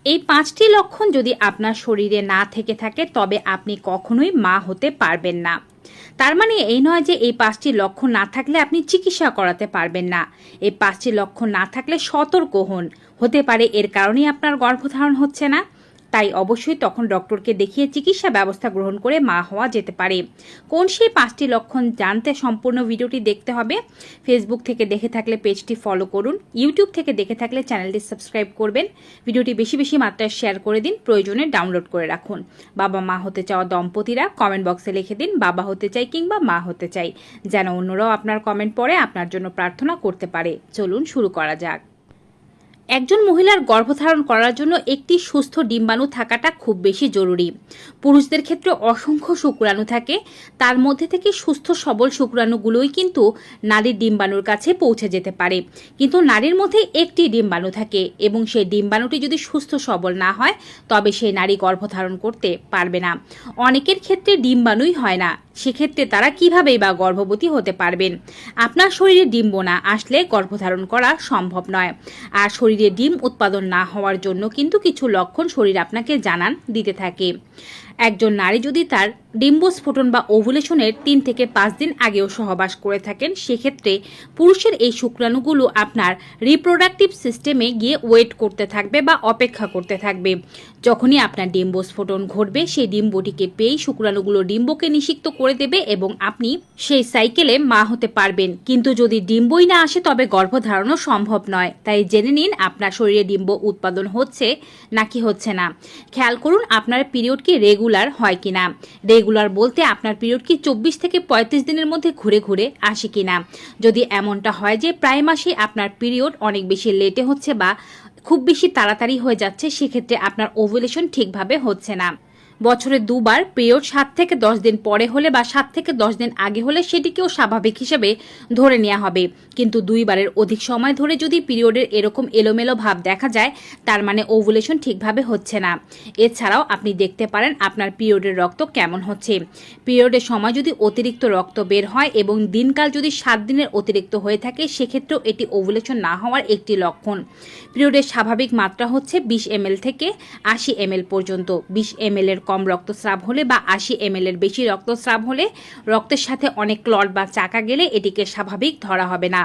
এই 5টি লক্ষণ যদি আপনার শরীরে না থেকে থাকে তবে আপনি কখনোই মা হতে পারবেন না। তার মানে এই নয় যে এই 5টি লক্ষণ না থাকলে আপনি চিকিৎসা করাতে পারবেন না। এই 5টি লক্ষণ না থাকলে সতর্ক হন, হতে পারে এর কারণেই আপনার গর্ভধারণ হচ্ছে না। তাই অবশ্যই তখন ডক্টরকে দেখিয়ে চিকিৎসা ব্যবস্থা গ্রহণ করে মা হওয়া যেতে পারে। কোন সেই 5টি লক্ষণ জানতে সম্পূর্ণ ভিডিওটি দেখতে হবে। ফেসবুক থেকে দেখে থাকলে পেজটি ফলো করুন, ইউটিউব থেকে দেখে থাকলে চ্যানেলটি সাবস্ক্রাইব করবেন। ভিডিওটি বেশি বেশি মাত্রায় শেয়ার করে দিন, প্রয়োজনে ডাউনলোড করে রাখুন। বাবা মা হতে চাওয়া দম্পতিরা কমেন্ট বক্সে লিখে দিন বাবা হতে চাই কিংবা মা হতে চাই, যেন অন্যরাও আপনার কমেন্ট পড়ে আপনার জন্য প্রার্থনা করতে পারে। চলুন শুরু করা যাক। একজন মহিলার গর্ভধারণ করার জন্য একটি সুস্থ ডিম্বাণু থাকাটা খুব বেশি জরুরি। পুরুষদের ক্ষেত্রে অসংখ্য শুক্রাণু থাকে, তার মধ্যে থেকে সুস্থ সবল শুক্রাণুগুলোই কিন্তু নারীর ডিম্বাণুর কাছে পৌঁছে যেতে পারে। কিন্তু নারীর মধ্যে একটি ডিম্বাণু থাকে এবং সেই ডিম্বাণুটি যদি সুস্থ সবল না হয় তবে সেই নারী গর্ভধারণ করতে পারবে না। অনেকের ক্ষেত্রে ডিম্বাণুই হয় না, সেক্ষেত্রে তারা কিভাবেই বা গর্ভবতী হতে পারবেন? আপনার শরীরে ডিম্ব না আসলে গর্ভধারণ করা সম্ভব নয়। আর শরীরে ডিম উৎপাদন না হওয়ার জন্য কিন্তু কিছু লক্ষণ শরীর আপনাকে জানান দিতে থাকে। একজন নারী যদি তার ডিম্বস্ফোটন বা ওভুলেশনের 3 থেকে 5 দিন আগেও সহবাস করে থাকেন, সেক্ষেত্রে পুরুষের এই শুক্রাণুগুলো আপনার রিপ্রোডাক্টিভ সিস্টেমে গিয়ে ওয়েট করতে থাকবে বা অপেক্ষা করতে থাকবে। যখনই আপনার ডিম্বস্ফোটন ঘটবে সেই ডিম্বটিকে পেয়েই শুক্রাণুগুলো ডিম্বকে নিষিক্ত করে দেবে এবং আপনি সেই সাইকেলে মা হতে পারবেন। কিন্তু যদি ডিম্বই না আসে তবে গর্ভধারণও সম্ভব নয়। তাই জেনে নিন আপনার শরীরে ডিম্ব উৎপাদন হচ্ছে নাকি হচ্ছে না। খেয়াল করুন আপনার পিরিয়ড কি রেগুলার হয় কিনা। রেগুলার বলতে আপনার পিরিয়ড কি 24 থেকে 35 দিনের মধ্যে ঘুরে ঘুরে আসে কিনা। যদি এমনটা হয় যে প্রায় মাসে আপনার পিরিয়ড অনেক বেশি লেটে হচ্ছে বা খুব বেশি তাড়াতাড়ি হয়ে যাচ্ছে, সেক্ষেত্রে আপনার ওভুলেশন ঠিকভাবে হচ্ছে না। বছরে 2বার পিরিয়ড 7 থেকে 10 দিন পরে হলে বা 7 থেকে 10 দিন আগে হলে সেটিকেও স্বাভাবিক হিসেবে ধরে নেওয়া হবে। কিন্তু 2বারের অধিক সময় ধরে যদি পিরিয়ডের এরকম এলোমেলো ভাব দেখা যায়, তার মানে ওভুলেশন ঠিকভাবে হচ্ছে না। এছাড়াও আপনি দেখতে পারেন আপনার পিরিয়ডের রক্ত কেমন হচ্ছে। পিরিয়ডের সময় যদি অতিরিক্ত রক্ত বের হয় এবং দিনকাল যদি 7 দিনের অতিরিক্ত হয়ে থাকে, সেক্ষেত্রেও এটি ওভুলেশন না হওয়ার একটি লক্ষণ। পিরিয়ডের স্বাভাবিক মাত্রা হচ্ছে 20 ml থেকে 80 ml পর্যন্ত। 20 ml এর কম রক্তস্রাব হলে বা 80 ml এর বেশি রক্তস্রাব হলে রক্তের সাথে অনেক ক্লট বা চাকা গেলে এটিকে স্বাভাবিক ধরা হবে না।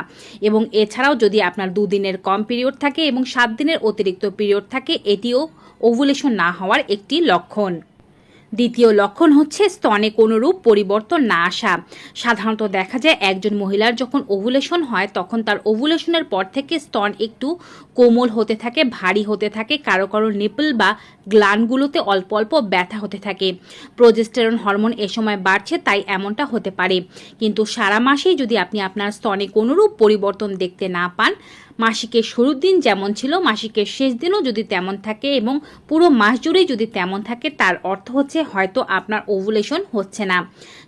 এবং এছাড়াও যদি আপনার 2 দিনের কম পিরিয়ড থাকে এবং 7 দিনের অতিরিক্ত পিরিয়ড থাকে, এটিও ওভুলেশন না হওয়ার একটি লক্ষণ। দ্বিতীয় লক্ষণ হচ্ছে স্তনে কোনোরূপ পরিবর্তন না আসা। সাধারণত দেখা যায় একজন মহিলার যখন ওভুলেশন হয় তখন তার ওভুলেশনের পর থেকে স্তন একটু কোমল হতে থাকে, ভারী হতে থাকে, কারো কারো নিপল বা গ্ল্যান্ডগুলোতে অল্প অল্প ব্যথা হতে থাকে। প্রোজেস্টেরন হরমোন এ সময় বাড়ছে, তাই এমনটা হতে পারে। কিন্তু সারা মাসেই যদি আপনি আপনার স্তনে কোনোরূপ পরিবর্তন দেখতে না পান, মাসিকের শুরুর দিন যেমন ছিল মাসিকের শেষ দিনও যদি তেমন থাকে এবং পুরো মাস জুড়েই যদি তেমন থাকে, তার অর্থ হচ্ছে হয়তো আপনার ওভুলেশন হচ্ছে না।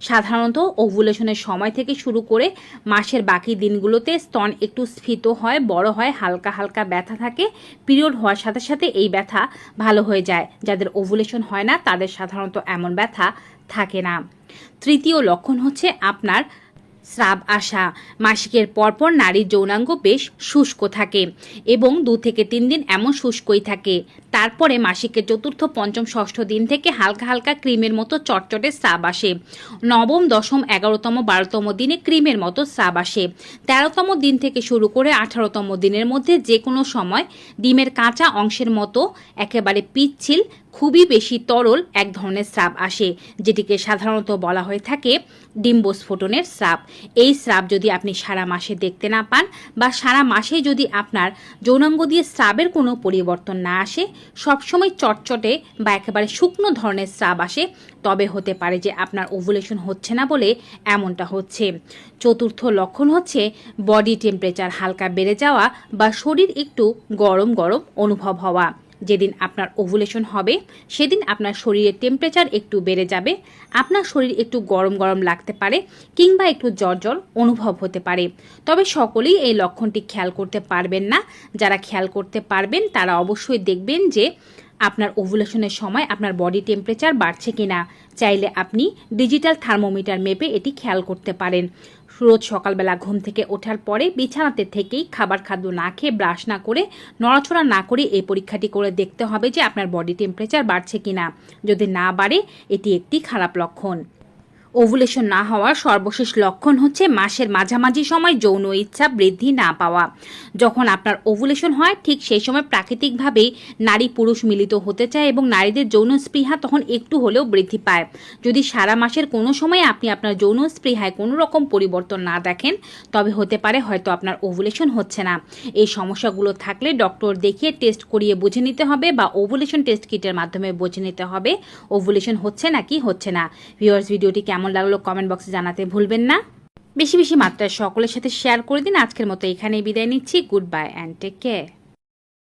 সাধারণত ওভুলেশনের সময় থেকে শুরু করে মাসের বাকি দিনগুলোতে স্তন একটু স্ফীত হয়, বড় হয়, হালকা হালকা ব্যথা থাকে। পিরিয়ড হওয়ার সাথে সাথে এই ব্যথা ভালো হয়ে যায়। যাদের ওভুলেশন হয় না তাদের সাধারণত এমন ব্যথা থাকে না। তৃতীয় লক্ষণ হচ্ছে আপনার স্রাব আসা। মাসিকের পরপর নারীর যৌনাঙ্গ বেশ শুষ্ক থাকে এবং 2 থেকে 3 দিন এমন শুষ্কই থাকে। তারপরে মাসিকের চতুর্থ, পঞ্চম, ষষ্ঠ দিন থেকে হালকা হালকা ক্রিমের মতো চটচটে স্রাব আসে। নবম, দশম, 11তম, 12তম দিনে ক্রিমের মতো স্রাব আসে। 13তম দিন থেকে শুরু করে 18তম দিনের মধ্যে যে কোনো সময় ডিমের কাঁচা অংশের মতো একেবারে পিচ্ছিল, খুবই বেশি তরল এক ধরনের স্রাব আসে, যেটিকে সাধারণত বলা হয়ে থাকে ডিম্বস্ফোটনের স্রাব। এই স্রাব যদি আপনি সারা মাসে দেখতে না পান বা সারা মাসে যদি আপনার যৌনাঙ্গ দিয়ে স্রাবের কোনো পরিবর্তন না আসে, সবসময় চটচটে বা একেবারে শুকনো ধরনের স্রাব আসে, তবে হতে পারে যে আপনার ওভুলেশন হচ্ছে না বলে এমনটা হচ্ছে। চতুর্থ লক্ষণ হচ্ছে বডি টেম্পারেচার হালকা বেড়ে যাওয়া বা শরীর একটু গরম গরম অনুভব হওয়া। যেদিন আপনার ওভুলেশন হবে সেদিন আপনার শরীরের টেম্পারেচার একটু বেড়ে যাবে, আপনার শরীর একটু গরম গরম লাগতে পারে কিংবা একটু জ্বর জ্বর অনুভব হতে পারে। তবে সকলেই এই লক্ষণটি খেয়াল করতে পারবেন না। যারা খেয়াল করতে পারবেন তারা অবশ্যই দেখবেন যে আপনার ওভুলেশনের সময় আপনার বডি টেম্পারেচার বাড়ছে কিনা। চাইলে আপনি ডিজিটাল থার্মোমিটার মেপে এটি খেয়াল করতে পারেন। রোজ সকালবেলা ঘুম থেকে ওঠার পরে বিছানাতে থেকেই খাদ্য না খেয়ে ব্রাশ না করে নড়াচড়া না করে এই পরীক্ষাটি করে দেখতে হবে যে আপনার বডি টেম্পারেচার বাড়ছে কিনা। যদি না বাড়ে এটি একটি খারাপ লক্ষণ। ওভুলেশন না হওয়ার সর্বশেষ লক্ষণ হচ্ছে মাসের মাঝামাঝি সময় যৌন ইচ্ছা বৃদ্ধি না পাওয়া। যখন আপনার ওভুলেশন হয় ঠিক সেই সময় প্রাকৃতিকভাবেই নারী পুরুষ মিলিত হতে চায় এবং নারীদের যৌন স্পৃহা তখন একটু হলেও বৃদ্ধি পায়। যদি সারা মাসের কোনো সময় আপনি আপনার যৌন স্পৃহায় কোনো রকম পরিবর্তন না দেখেন তবে হতে পারে হয়তো আপনার ওভুলেশন হচ্ছে না। এই সমস্যাগুলো থাকলে ডক্টর দেখিয়ে টেস্ট করিয়ে বুঝে নিতে হবে বা ওভুলেশন টেস্ট কিটের মাধ্যমে বুঝে নিতে হবে ওভুলেশন হচ্ছে নাকি হচ্ছে না। ভিউয়ার্স, ভিডিওটি কেমন লাগলো কমেন্ট বক্সে জানাতে ভুলবেন না। বেশি বেশি মাত্রায় সকলের সাথে শেয়ার করে দিন। আজকের মতো এখানেই বিদায় নিচ্ছি। Good bye and take care.